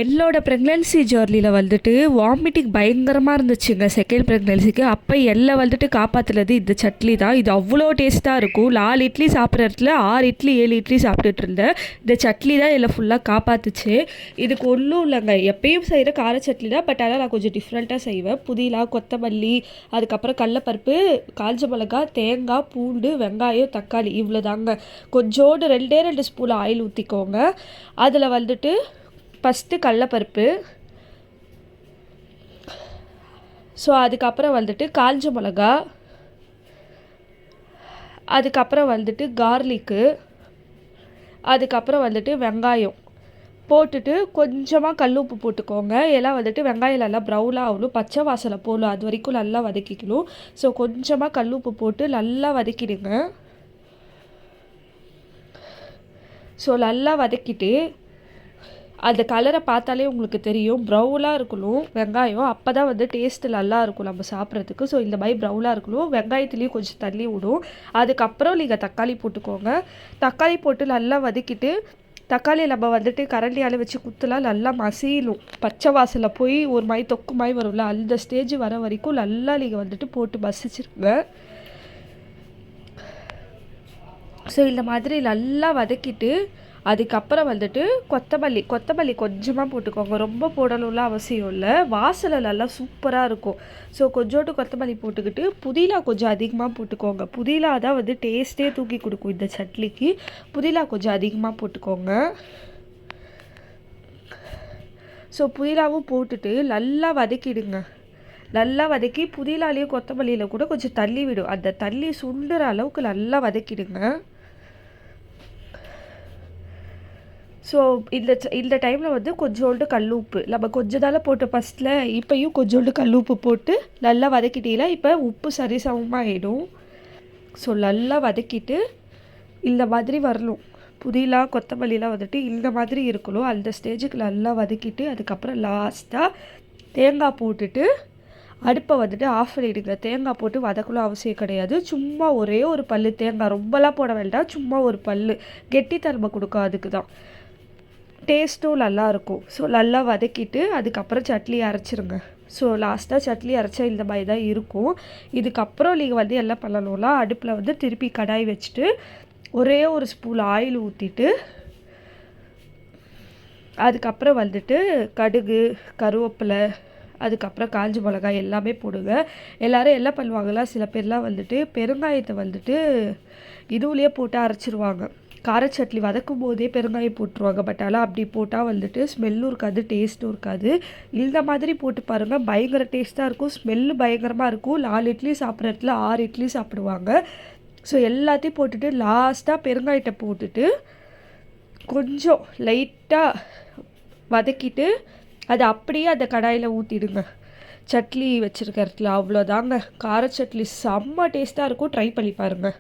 என்னோட ப்ரெக்னென்சி ஜேர்னியில் வந்துட்டு வாமிட்டிங் பயங்கரமாக இருந்துச்சுங்க செகண்ட் ப்ரெக்னென்சிக்கு. அப்போ எல்லாம் வந்துட்டு காப்பாற்றுனது இந்த சட்னி தான். இது அவ்வளோ டேஸ்ட்டாக இருக்கும். 4 இட்லி சாப்பிட்ற இடத்துல 6 இட்லி 7 இட்லி சாப்பிட்டுட்டு இருந்தேன். இந்த சட்னி தான் எல்லாம் ஃபுல்லாக காப்பாற்றுச்சு. இதுக்கு ஒன்றும் இல்லைங்க, எப்பயும் செய்கிற கார சட்னி தான். பட் ஆனால் நான் கொஞ்சம் டிஃப்ரெண்ட்டாக செய்வேன். புதினா, கொத்தமல்லி, அதுக்கப்புறம் கடலப்பருப்பு, காஞ்ச மிளகா, தேங்காய், பூண்டு, வெங்காயம், தக்காளி, இவ்வளோ தாங்க. கொஞ்சோண்டு 2 ஸ்பூன் ஆயில் ஊற்றிக்கோங்க. அதில் வந்துட்டு ஃபஸ்ட்டு கடலப்பருப்பு, ஸோ அதுக்கப்புறம் வந்துட்டு காஞ்ச மிளகா, அதுக்கப்புறம் வந்துட்டு கார்லிக்கு, அதுக்கப்புறம் வந்துட்டு வெங்காயம் போட்டுட்டு கொஞ்சமாக கல் உப்பு போட்டுக்கோங்க. எல்லாம் வந்துட்டு வெங்காயம் நல்லா ப்ரௌனாக ஆகணும், பச்சை வாசனை போகணும், அது வரைக்கும் நல்லா வதக்கிக்கணும். ஸோ கொஞ்சமாக கல் உப்பு போட்டு நல்லா வதக்கிடுங்க. ஸோ நல்லா வதக்கிட்டு அந்த கலரை பார்த்தாலே உங்களுக்கு தெரியும், ப்ரௌனாக இருக்கணும் வெங்காயம். அப்போ தான் வந்து டேஸ்ட்டு நல்லாயிருக்கும் நம்ம சாப்பிட்றதுக்கு. ஸோ இந்த மாதிரி ப்ரௌனாக இருக்கணும். வெங்காயத்துலேயும் கொஞ்சம் தண்ணி விடும். அதுக்கப்புறம் நீங்கள் தக்காளி போட்டுக்கோங்க. தக்காளி போட்டு நல்லா வதக்கிட்டு, தக்காளி நம்ம வந்துட்டு கரண்டியால் வச்சு குத்தலாம், நல்லா மசியணும். பச்சை வாசலை போய் ஒரு மாதிரி தொக்கு மாதிரி வரும்ல, அந்த ஸ்டேஜ் வர வரைக்கும் நல்லா நீங்கள் வந்துட்டு போட்டு மசிச்சிருங்க. ஸோ இந்த மாதிரி நல்லா வதக்கிட்டு அதுக்கப்புறம் வந்துட்டு கொத்தமல்லி கொஞ்சமாக போட்டுக்கோங்க. ரொம்ப போடணும்லாம் அவசியம் இல்லை, வாசனை நல்லா சூப்பராக இருக்கும். ஸோ கொஞ்சோண்டு கொத்தமல்லி போட்டுக்கிட்டு புதினா கொஞ்சம் அதிகமாக போட்டுக்கோங்க. புதினா தான் வந்து டேஸ்ட்டே தூக்கி கொடுக்கும் இந்த சட்னிக்கு. புதினா கொஞ்சம் அதிகமாக போட்டுக்கோங்க. ஸோ புதினாவும் போட்டுட்டு நல்லா வதக்கிடுங்க. நல்லா வதக்கி புதினாலையும் கொத்தமல்லியில் கூட கொஞ்சம் தள்ளி விடும், அந்த தள்ளி சுண்டுற அளவுக்கு நல்லா வதக்கிடுங்க. ஸோ இந்த டைமில் வந்து கொஞ்சோண்டு கல் உப்பு, நம்ம கொஞ்சம் தானே போட்டு ஃபஸ்ட்டில், இப்போயும் கொஞ்சோண்டு கல் உப்பு போட்டு நல்லா வதக்கிட்டீங்கன்னா இப்போ உப்பு சரிசமமாக ஆகிடும். ஸோ நல்லா வதக்கிட்டு இந்த மாதிரி வரணும். புதினா கொத்தமல்லிலாம் வந்துட்டு இந்த மாதிரி இருக்கணும். அந்த ஸ்டேஜுக்கு நல்லா வதக்கிட்டு அதுக்கப்புறம் லாஸ்ட்டாக தேங்காய் போட்டுட்டு அடுப்பை வந்துட்டு ஆஃப் பண்ணிவிடுங்க. தேங்காய் போட்டு வதக்கணும் அவசியம் கிடையாது. சும்மா ஒரே ஒரு பல் தேங்காய், ரொம்பலாம் போட வேண்டாம், சும்மா ஒரு பல், கெட்டித்தன்மை கொடுக்கும், அதுக்கு தான் டேஸ்ட்டும் நல்லாயிருக்கும். ஸோ நல்லா வதக்கிட்டு அதுக்கப்புறம் சட்னி அரைச்சிருங்க. ஸோ லாஸ்ட்டாக சட்னி அரைச்சா இந்த மாதிரி தான் இருக்கும். இதுக்கப்புறம் நீங்கள் வந்து என்ன பண்ணணும்னா, அடுப்பில் வந்து திருப்பி கடாய் வச்சுட்டு ஒரே ஒரு ஸ்பூன் ஆயில் ஊற்றிட்டு அதுக்கப்புறம் வந்துட்டு கடுகு, கருவேப்பிலை, அதுக்கப்புறம் காஞ்ச மிளகாய் எல்லாமே போடுங்க. எல்லோரும் என்ன பண்ணுவாங்கன்னா, சில பேர்லாம் வந்துட்டு பெருங்காயத்தை வந்துட்டு இதுவுலேயே போட்டு அரைச்சிருவாங்க. கார சட்னி வதக்கும் போதே பெருங்காயம் போட்டுருவாங்க. பட் ஆனால் அப்படி போட்டால் வந்துட்டு ஸ்மெல்லும் இருக்காது, டேஸ்ட்டும் இருக்காது. இந்த மாதிரி போட்டு பாருங்கள், பயங்கர டேஸ்ட்டாக இருக்கும், ஸ்மெல்லு பயங்கரமாக இருக்கும். 4 இட்லி சாப்பிட்ற இடத்துல 6 இட்லி சாப்பிடுவாங்க. ஸோ எல்லாத்தையும் போட்டுட்டு லாஸ்ட்டாக பெருங்காயத்தை போட்டுட்டு கொஞ்சம் லைட்டாக வதக்கிட்டு அதை அப்படியே அந்த கடாயில் ஊற்றிடுங்க. சட்னி வச்சுருக்க இடத்துல அவ்வளோதாங்க. கார சட்னி செம்ம டேஸ்ட்டாக இருக்கும், ட்ரை பண்ணி பாருங்கள்.